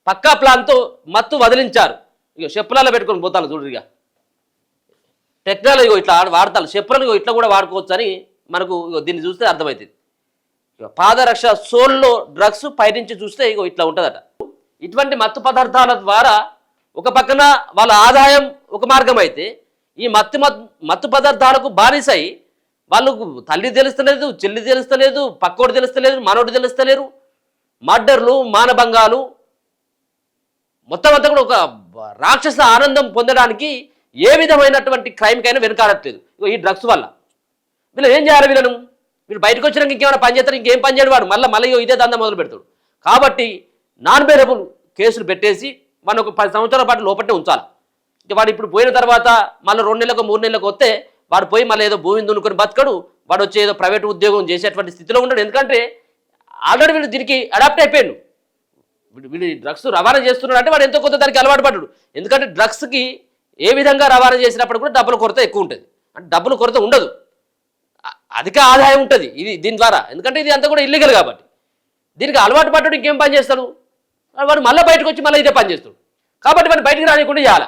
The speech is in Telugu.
పక్కా ప్లాన్తో మత్తు వదిలించారు. ఇక చెప్పులలో పెట్టుకొని పోతాను చూడరిగా టెక్నాలజీ ఇట్లా వాడతారు, చెప్పులను ఇట్లా కూడా వాడుకోవచ్చు అని మనకు దీన్ని చూస్తే అర్థమవుతుంది. పాదరక్ష సోల్లో డ్రగ్స్ పైనుంచి చూస్తే ఇట్లా ఉంటుందట. ఇటువంటి మత్తు పదార్థాల ద్వారా ఒక పక్కన వాళ్ళ ఆదాయం ఒక మార్గం అయితే, ఈ మత్తు పదార్థాలకు బానిసై వాళ్ళకు తల్లి తెలుస్తలేదు, చెల్లి తెలుస్తలేదు, పక్కోడు తెలుస్తలేదు, మనోడు తెలుస్తలేరు. మర్డర్లు, మానభంగాలు మొత్తం అంతా కూడా ఒక రాక్షస ఆనందం పొందడానికి ఏ విధమైనటువంటి క్రైమ్కైనా వెనకాడట్లేదు ఈ డ్రగ్స్ వల్ల. వీళ్ళు ఏం చేయాలి? వీళ్ళు బయటకు వచ్చినాక ఇంకేమైనా పని చేస్తారు, ఇంకేం పని చేయడు వాడు, మళ్ళీ ఇదే దందా మొదలు పెడతాడు. కాబట్టి నాన్ బెయిలబుల్ కేసులు పెట్టేసి మనం ఒక 10 సంవత్సరాల పాటు లోపట్నే ఉంచాలి. ఇక వాడు ఇప్పుడు పోయిన తర్వాత మళ్ళీ 2 నెలలకు 3 నెలలకు వస్తే వాడు పోయి మళ్ళీ ఏదో భూమిని దున్నుకొని బతకడు, వాడు వచ్చి ఏదో ప్రైవేట్ ఉద్యోగం చేసేటువంటి స్థితిలో ఉండడు. ఎందుకంటే ఆల్రెడీ వీళ్ళు దీనికి అడాప్ట్ అయిపోయాడు. వీడు డ్రగ్స్ రవాణా చేస్తున్నాడు అంటే వాడు ఎంతో కొంత దానికి అలవాటు పడ్డాడు. ఎందుకంటే డ్రగ్స్కి ఏ విధంగా రవాణా చేసినప్పుడు కూడా డబ్బుల కొరత ఎక్కువ ఉంటుంది, అంటే డబ్బుల కొరత ఉండదు, అధిక ఆదాయం ఉంటుంది దీని ద్వారా. ఎందుకంటే ఇది అంతా కూడా ఇల్లీగల్ కాబట్టి దీనికి అలవాటు పడ్డాడు. ఇంకేం పని చేస్తాడు వాడు? మళ్ళీ బయటకు వచ్చి మళ్ళీ ఇదే పని చేస్తాడు. కాబట్టి వాడిని బయటకు రానికుండా చేయాలి.